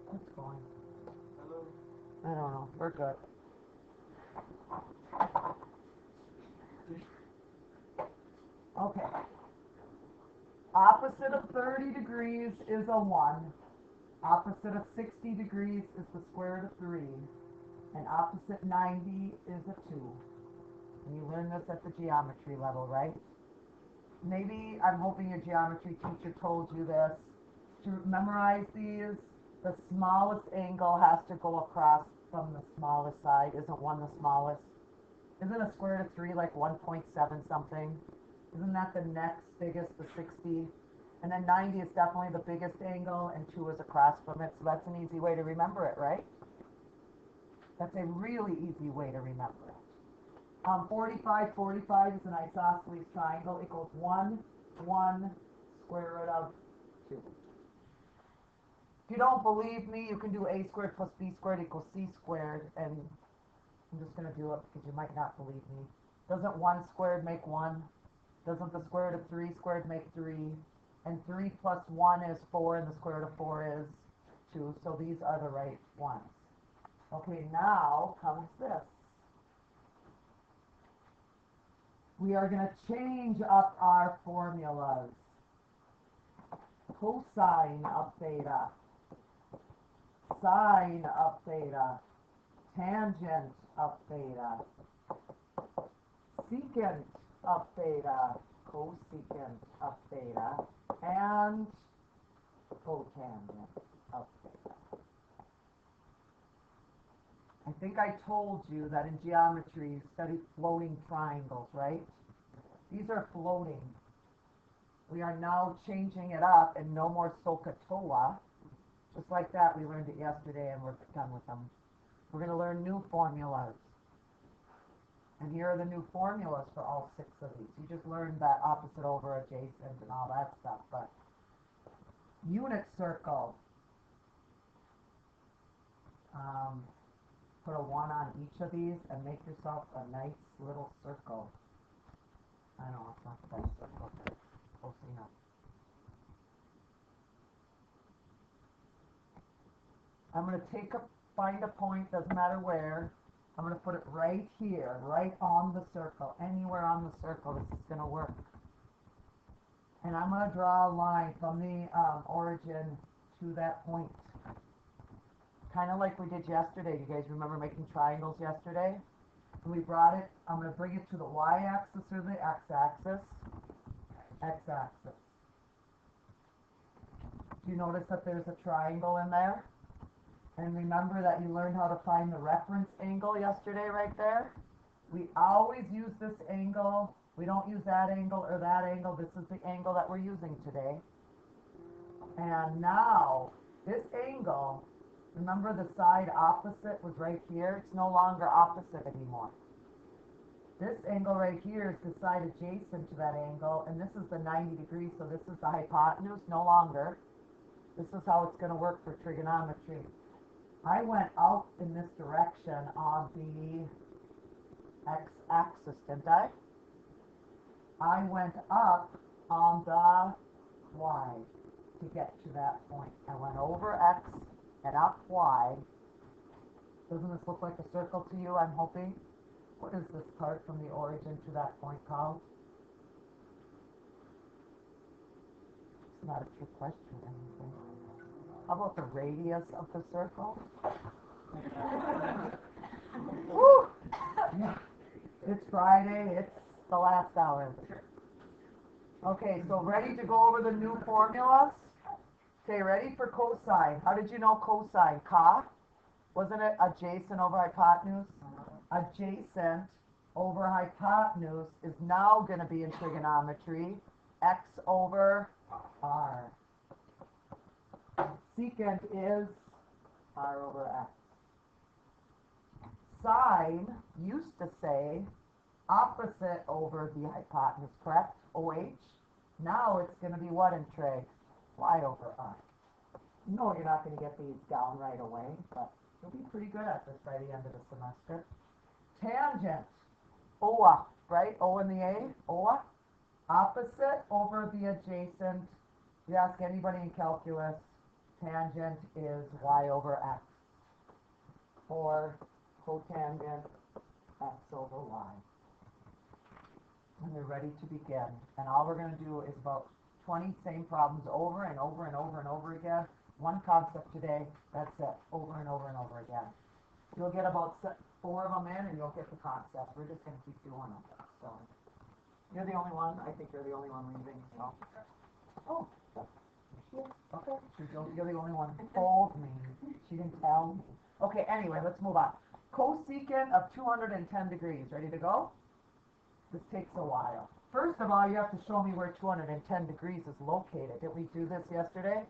What's going? I don't know. We're good. Okay. Opposite of 30 degrees is a 1. Opposite of 60 degrees is the square root of 3. And opposite 90 is a 2. And you learn this at the geometry level, right? Maybe, I'm hoping your geometry teacher told you this. To memorize these, the smallest angle has to go across from the smallest side. Isn't 1 the smallest? Isn't a square root of 3 like 1.7 something? Isn't that the next biggest, the 60? And then 90 is definitely the biggest angle, and 2 is across from it. So that's an easy way to remember it, right? That's a really easy way to remember it. 45 is an isosceles triangle. It goes 1, 1, square root of 2. If you don't believe me, you can do a squared plus b squared equals c squared, and I'm just going to do it because you might not believe me. Doesn't 1 squared make 1? Doesn't the square root of 3 squared make 3? And 3 plus 1 is 4, and the square root of 4 is 2. So these are the right ones. Okay, now comes this. We are going to change up our formulas. Cosine of theta, sine of theta, tangent of theta, secant of theta, cosecant of theta, and cotangent of theta. I think I told you that in geometry you study floating triangles, right? These are floating. We are now changing it up, and no more SOHCAHTOA. Just like that, we learned it yesterday and we're done with them. We're going to learn new formulas. And here are the new formulas for all 6 of these. You just learned that opposite over adjacent and all that stuff. But unit circle. Put a 1 on each of these and make yourself a nice little circle. I know it's not the best circle, but close enough. I'm going to find a point, doesn't matter where. I'm going to put it right here, right on the circle. Anywhere on the circle, this is going to work. And I'm going to draw a line from the origin to that point. Kind of like we did yesterday. Do you guys remember making triangles yesterday? And we brought it, I'm going to bring it to the y-axis or the x-axis. X-axis. Do you notice that there's a triangle in there? And remember that you learned how to find the reference angle yesterday right there? We always use this angle. We don't use that angle or that angle. This is the angle that we're using today. And now, this angle, remember the side opposite was right here? It's no longer opposite anymore. This angle right here is the side adjacent to that angle, and this is the 90 degrees, so this is the hypotenuse, no longer. This is how it's going to work for trigonometry. I went out in this direction on the x-axis, didn't I? I went up on the y to get to that point. I went over x and up y. Doesn't this look like a circle to you, I'm hoping? What is this part from the origin to that point called? It's not a trick question or anything. How about the radius of the circle? Woo! It's Friday, it's the last hour. Okay, so ready to go over the new formulas? Okay, ready for cosine. How did you know cosine? Ca? Wasn't it adjacent over hypotenuse? Adjacent over hypotenuse is now going to be in trigonometry x over r. Secant is r over x. Sine used to say opposite over the hypotenuse, correct? OH. Now it's going to be what in trig? Y over r. No, you're not going to get these down right away, but you'll be pretty good at this by the end of the semester. Tangent. OA, right? O and the A. OA. Opposite over the adjacent. You ask anybody in calculus, tangent is y over x. Or cotangent x over y. And they're ready to begin. And all we're going to do is about 20 same problems over and over and over and over again. One concept today, that's it, over and over and over again. You'll get about 4 of them in and you'll get the concept. We're just going to keep doing them. So, you're the only one. I think you're the only one leaving. So. Oh, okay. You're the only one. Told me. She didn't tell me. Okay, anyway, let's move on. Cosecant of 210 degrees. Ready to go? This takes a while. First of all, you have to show me where 210 degrees is located. Did we do this yesterday?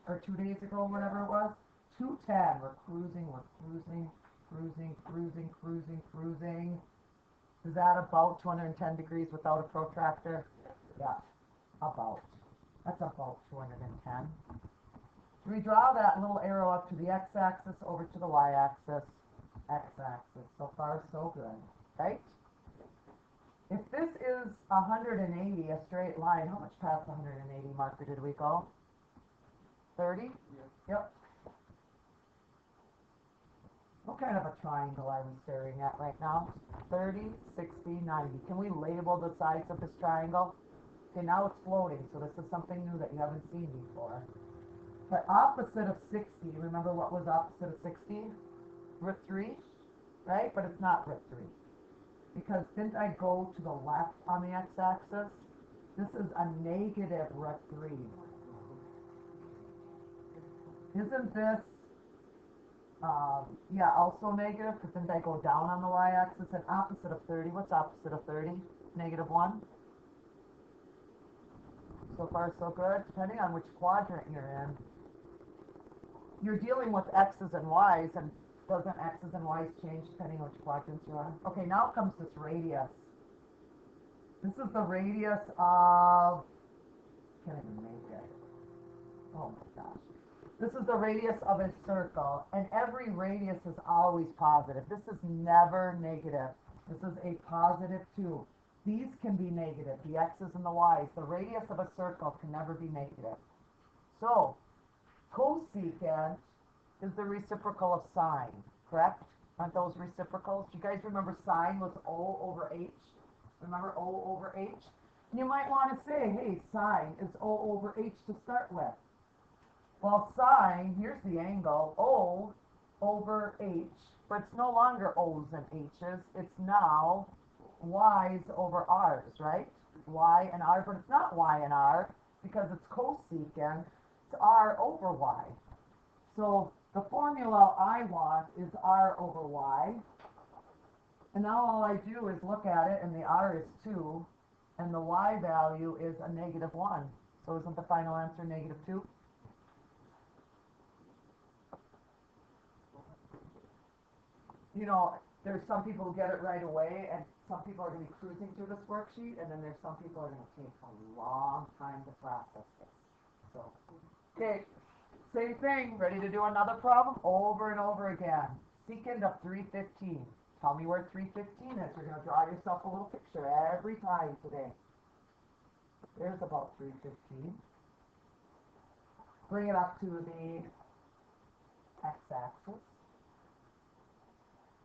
Or 2 days ago, whatever it was? 210. We're cruising. Is that about 210 degrees without a protractor? Yeah, about. That's about 210. We draw that little arrow up to the x-axis, over to the y-axis, x-axis. So far, so good, right? If this is 180, a straight line, how much past 180 marker did we go? 30? Yep. What kind of a triangle are we staring at right now? 30, 60, 90. Can we label the sides of this triangle? Okay, now it's floating, so this is something new that you haven't seen before. But opposite of 60, remember what was opposite of 60? Root 3, right? But it's not root 3. Because didn't I go to the left on the x-axis? This is a negative root 3. Isn't this, yeah, also negative? Because didn't I go down on the y-axis? And opposite of 30, what's opposite of 30? Negative 1. So far, so good. Depending on which quadrant you're in, you're dealing with x's and y's, and doesn't x's and y's change depending on which quadrants you're on? Okay, now comes this radius. This is the radius of, can't even make it. Oh my gosh. This is the radius of a circle, and every radius is always positive. This is never negative. This is a positive 2. These can be negative, the x's and the y's. The radius of a circle can never be negative. So, cosecant is the reciprocal of sine, correct? Aren't those reciprocals? Do you guys remember sine was O over H? Remember O over H? You might want to say, hey, sine is O over H to start with. Well, sine, here's the angle, O over H, but it's no longer O's and H's. It's now Y's over R's, right? Y and R, but it's not Y and R because it's cosecant. It's R over Y. So the formula I want is R over Y. And now all I do is look at it, and the R is 2, and the Y value is a negative 1. So isn't the final answer negative 2? You know, there's some people who get it right away, and some people are going to be cruising through this worksheet, and then there's some people who are going to take a long time to process this. So, okay, same thing. Ready to do another problem? Over and over again. Secant of 315. Tell me where 315 is. You're going to draw yourself a little picture every time today. There's about 315. Bring it up to the x-axis.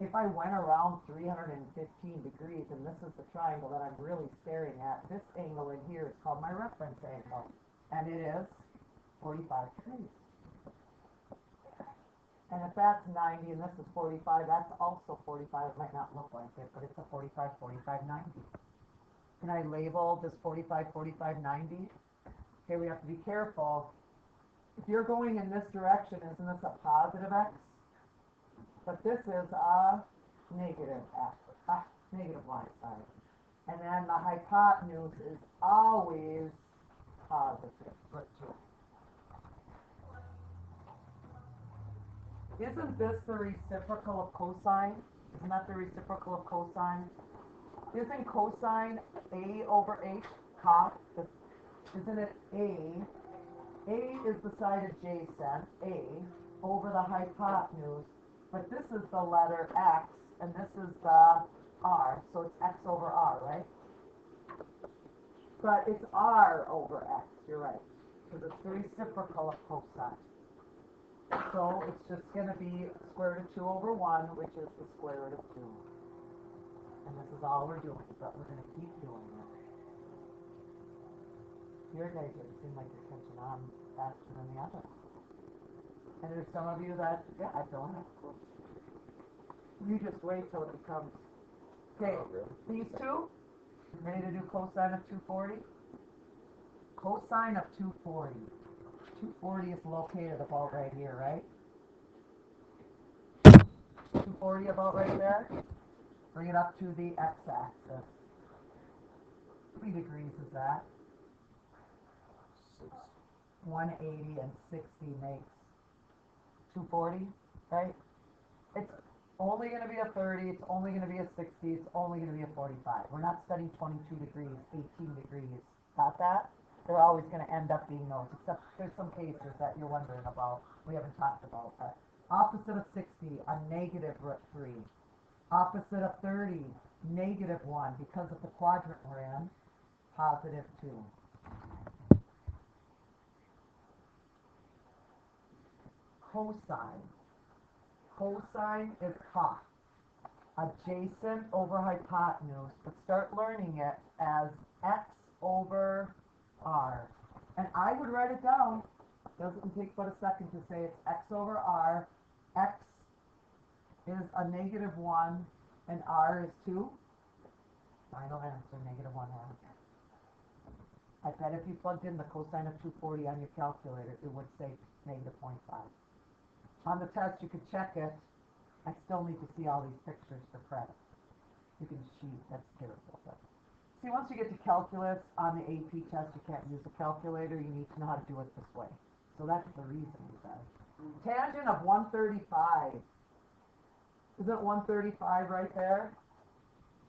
If I went around 315 degrees, and this is the triangle that I'm really staring at, this angle in here is called my reference angle, and it is 45 degrees. And if that's 90 and this is 45, that's also 45. It might not look like it, but it's a 45, 45, 90. Can I label this 45, 45, 90? Okay, we have to be careful. If you're going in this direction, isn't this a positive x? But this is a negative x, negative y side. And then the hypotenuse is always positive. Isn't this the reciprocal of cosine? Isn't that the reciprocal of cosine? Isn't cosine a over h cos? Isn't it a? A is the side adjacent, a, over the hypotenuse. But this is the letter x, and this is the r, so it's x over r, right? But it's r over x, you're right, because it's the reciprocal of cosine. So it's just going to be square root of 2 over 1, which is the square root of 2. And this is all we're doing, but we're going to keep doing it. Your guys seem like you're catching on faster than the others. And there's some of you that, yeah, I don't have clue. You just wait till it becomes. Okay, these two, ready to do cosine of 240? Cosine of 240. 240 is located about right here, right? 240 about right there. Bring it up to the x-axis. How many degrees is that? 180 and 60 makes 240, right? It's only going to be a 30, it's only going to be a 60, it's only going to be a 45. We're not studying 22 degrees, 18 degrees. Got that? They're always going to end up being those, except there's some cases that you're wondering about, we haven't talked about. But opposite of 60, a negative root 3. Opposite of 30, negative 1. Because of the quadrant we're in, positive 2. Cosine. Cosine is cos. Adjacent over hypotenuse, but start learning it as x over r. And I would write it down. Doesn't take but a second to say it's x over r. X is a negative 1 and r is 2. Final answer, negative 1 half. I bet if you plugged in the cosine of 240 on your calculator, it would say negative 0.5. On the test, you could check it. I still need to see all these pictures for credit. You can cheat, that's terrible. But see, once you get to calculus on the AP test, you can't use a calculator. You need to know how to do it this way. So that's the reason, you guys. Tangent of 135. Isn't 135 right there?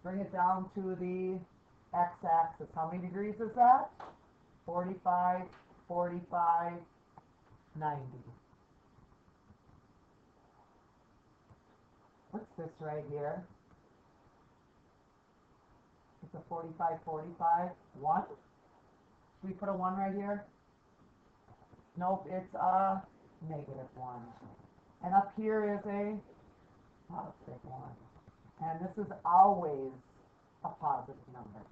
Bring it down to the x-axis. How many degrees is that? 45, 45, 90. What's this right here? It's a 45, 45, 1? Should we put a 1 right here? Nope, it's a negative 1. And up here is a positive 1. And this is always a positive number.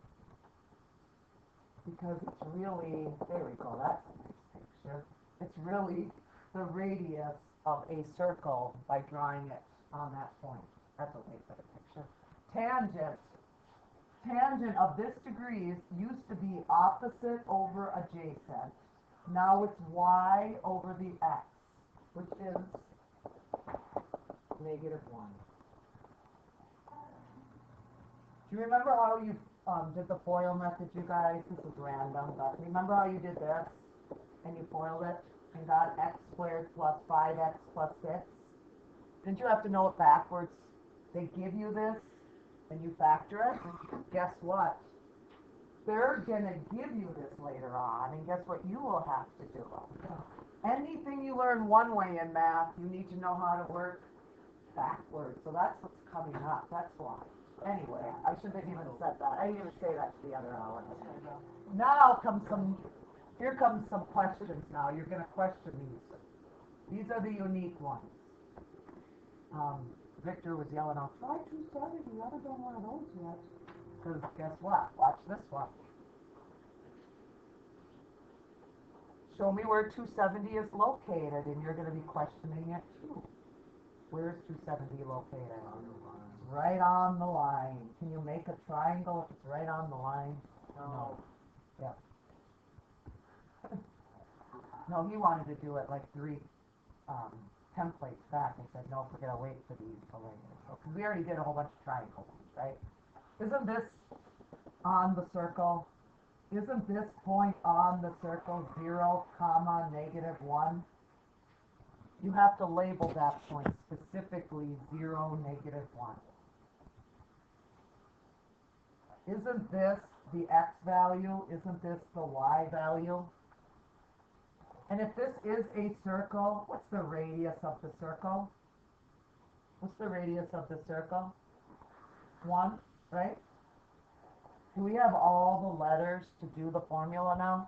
Because it's really, there we go, that's a nice picture. It's really the radius of a circle by drawing it on that point. That's a way better picture. Tangent. Tangent of this degrees used to be opposite over adjacent. Now it's y over the x, which is negative 1. Do you remember how you did the FOIL method, you guys? This is random, but remember how you did this? And you FOILed it and got x squared plus 5x plus 6? Didn't you have to know it backwards? They give you this, and you factor it. Guess what? They're going to give you this later on, and guess what you will have to do? Anything you learn one way in math, you need to know how to work backwards. So that's what's coming up. That's why. Anyway, I shouldn't have even said that. I didn't even say that to the other hour. Now comes here comes some questions now. You're going to question these. These are the unique ones. Victor was yelling out, try 270, you haven't done one of those yet. Because guess what? Watch this one. Show me where 270 is located, and you're going to be questioning it too. Where's 270 located? Right on the line. Can you make a triangle if it's right on the line? No. Yep. No, he wanted to do it like 3 templates back and said, no, we're going to wait for these for later. Because we already did a whole bunch of triangles, right? Isn't this on the circle? Isn't this point on the circle 0, comma, negative 1? You have to label that point specifically 0, negative 1. Isn't this the x value? Isn't this the y value? And if this is a circle, what's the radius of the circle? What's the radius of the circle? 1, right? Do we have all the letters to do the formula now?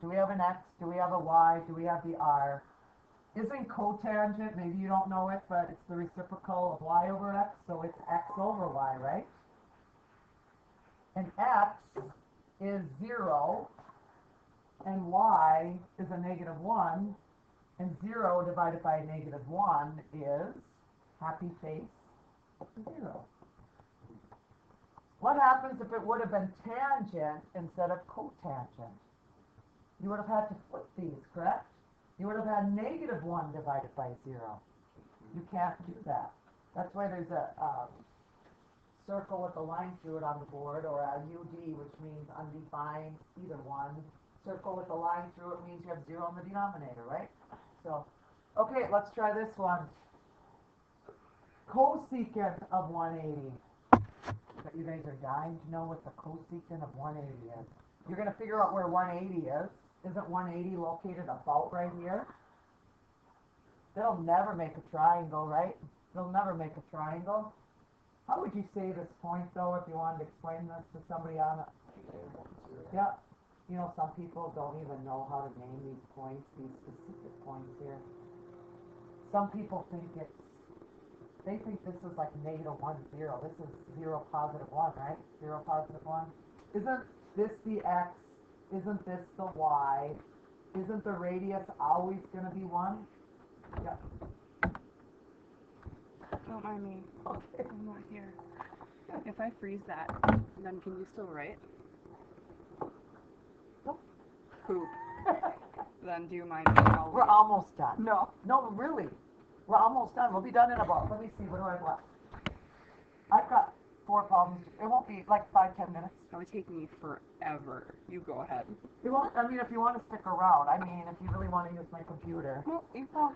Do we have an x? Do we have a y? Do we have the r? Isn't cotangent, maybe you don't know it, but it's the reciprocal of y over x, so it's x over y, right? And x is 0, and y is a -1, and 0 divided by a -1 is happy face 0. What happens if it would have been tangent instead of cotangent? You would have had to flip these, correct? You would have had -1 divided by 0. You can't do that. That's why there's a circle with a line through it on the board, or a UD, which means undefined, either one. Circle with a line through it means you have 0 in the denominator, right? So, okay, let's try this one. Cosecant of 180. But you guys are dying to know what the cosecant of 180 is. You're going to figure out where 180 is. Isn't 180 located about right here? They'll never make a triangle, right? They'll never make a triangle. How would you say this point, though, if you wanted to explain this to somebody on it? Yeah. You know, some people don't even know how to name these points, these specific points here. Some people think they think this is like -1, 0. This is 0, +1, right? 0, +1. Isn't this the x? Isn't this the y? Isn't the radius always going to be 1? Yeah. Don't mind me. Okay. I'm not here. If I freeze that, then can you still write? Nope. Poop. Then do you mind me? We're almost done. No. No, really. We're almost done. We'll be done in about, let me see, what do I have left? I've got 4 problems. It won't be like 5-10 minutes. That would take me forever. You go ahead. It won't, I mean, if you want to stick around. I mean, if you really want to use my computer. No, you go.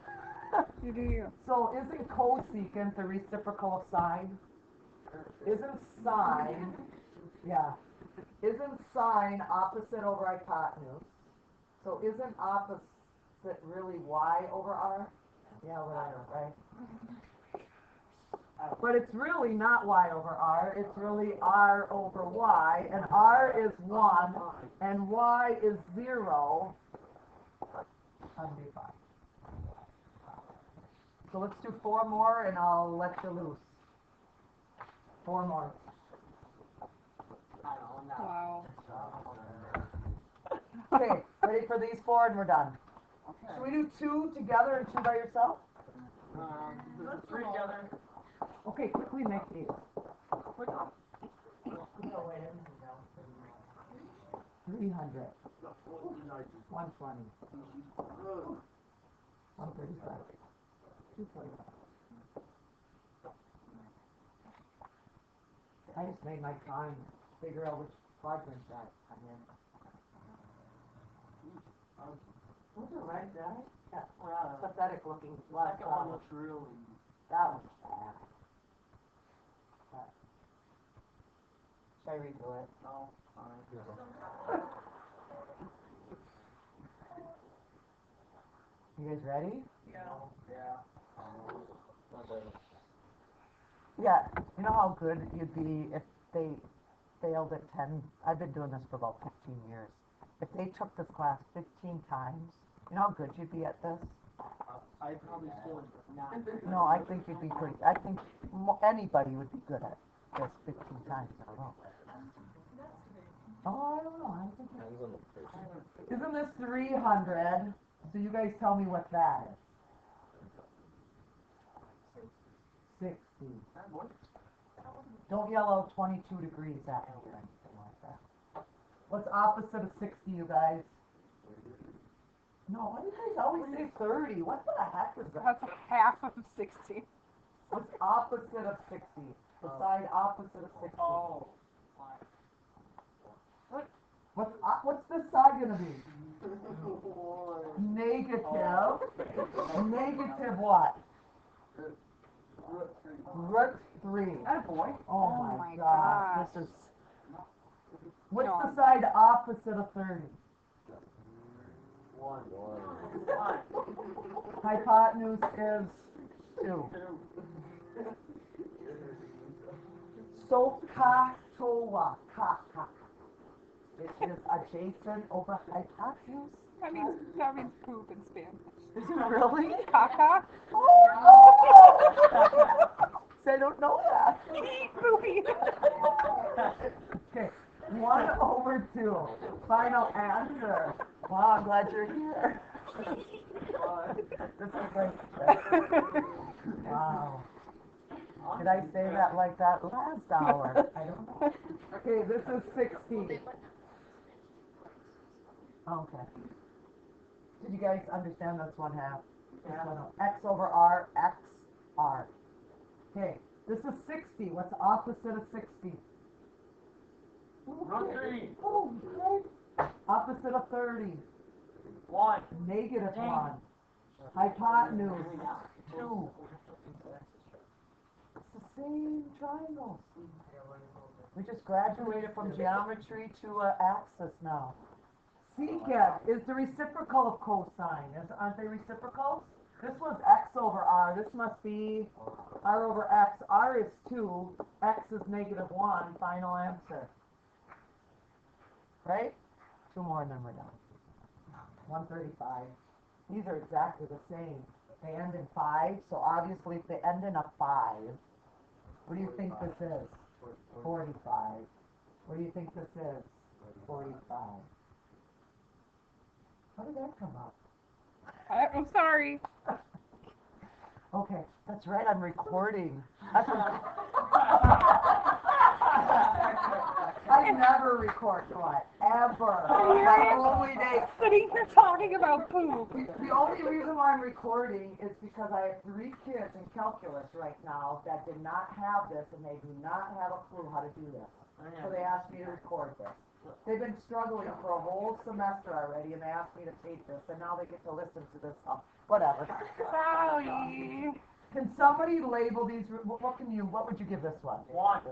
You do you. So isn't cosecant the reciprocal of sine? Isn't sine, yeah, isn't sine opposite over hypotenuse? So isn't opposite really y over r? Yeah, whatever, right? But it's really not y over r, it's really r over y, and r is 1, and y is 0. Undefined. So let's do 4 more, and I'll let you loose. 4 more. Wow. Okay, ready for these 4, and we're done. Should we do 2 together and 2 by yourself? 3 together. Okay, quickly make these. 300. 120. 135. 245. I just made my time figure out which quadrant that I'm in. Those are right, right? Yeah, well, pathetic looking left. Second one looks really. That one's bad. Should I redo it? No, fine. You guys ready? Yeah. Yeah. You know how good you'd be if they failed at 10? I've been doing this for about 15 years. If they took this class 15 times, you know how good you'd be at this? I probably still not. No, I think you'd be pretty. I think anybody would be good at this 15 times in a row. Oh, I don't know. I think isn't this 300? So you guys tell me what that is. 60. Don't yell out 22 degrees at me or anything like that. What's opposite of 60, you guys? No, why do you guys always say 30? What the heck is that? That's half of 60. What's opposite of 60? The side opposite of 60. Oh. What's this side gonna be? Negative. Negative what? Root 3. Attaboy. Oh my God. This is. What's No. the side opposite of 30? 1. Hypotenuse is 2. SOHCAHTOA. It is adjacent over hypotenuse. That means poop in Spanish. Is it really? Caca. I don't know that. Poopy. Okay, 1/2. Final answer. Wow, I'm glad you're here. This is great. Wow. Did I say that like that last hour? I don't know. Okay, this is 60. Okay. Did you guys understand this 1/2? X over R, X, R. Okay, this is 60. What's the opposite of 60? √3. Oh, okay. Opposite of 30. 1. -1. Hypotenuse, 2. It's the same triangles. We just graduated from geometry to axis now. Secant is the reciprocal of cosine. Aren't they reciprocals? This was x over r. This must be r over x. R is 2. X is -1. Final answer. Right? 2 more and then we're done. 135. These are exactly the same. They end in 5, so obviously if they end in a 5, what do you think this is? 45. What do you think this is? 45. How did that come up? I'm sorry. Okay, that's right, I'm recording. I never record, do I? Ever. My only day. Sitting here talking about poop. The only reason why I'm recording is because I have 3 kids in calculus right now that did not have this and they do not have a clue how to do this. So they asked me to record this. They've been struggling for a whole semester already and they asked me to tape this and now they get to listen to this stuff. Whatever. Sorry. Can somebody label these? What would you give this one? 1.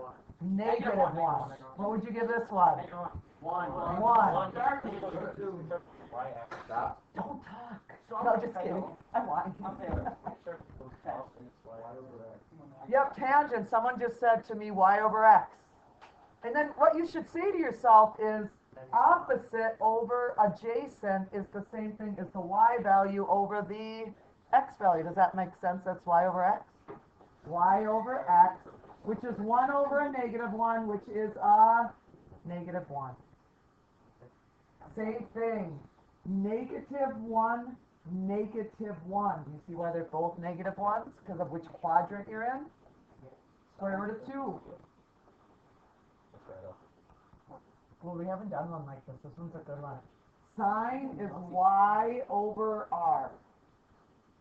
-1. What would you give this one? 1. 1. 2. Don't talk. No, just kidding. I'm lying. Yep, tangent. Someone just said to me y over x. And then what you should say to yourself is opposite over adjacent is the same thing as the y value over the x value. Does that make sense? That's y over x. Y over x, which is 1 over a -1, which is a -1. Same thing. -1, -1. Do you see why they're both -1s? Because of which quadrant you're in? Square root of 2. Well, we haven't done one like this. This one's a good one. Sine is y over r.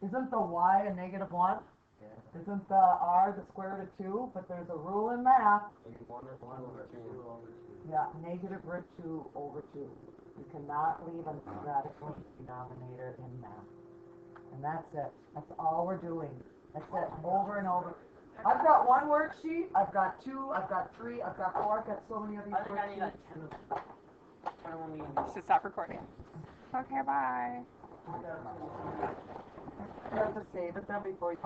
Isn't the y a -1? Isn't the r the square root of 2? But there's a rule in math. Yeah, -√2 over 2. You cannot leave a radical denominator in math. And that's it. That's all we're doing. That's it. Over and over. I've got 1 worksheet. I've got 2. I've got 3. I've got 4. I've got so many of these worksheets. Should stop recording. Okay, bye. You have to save it then before you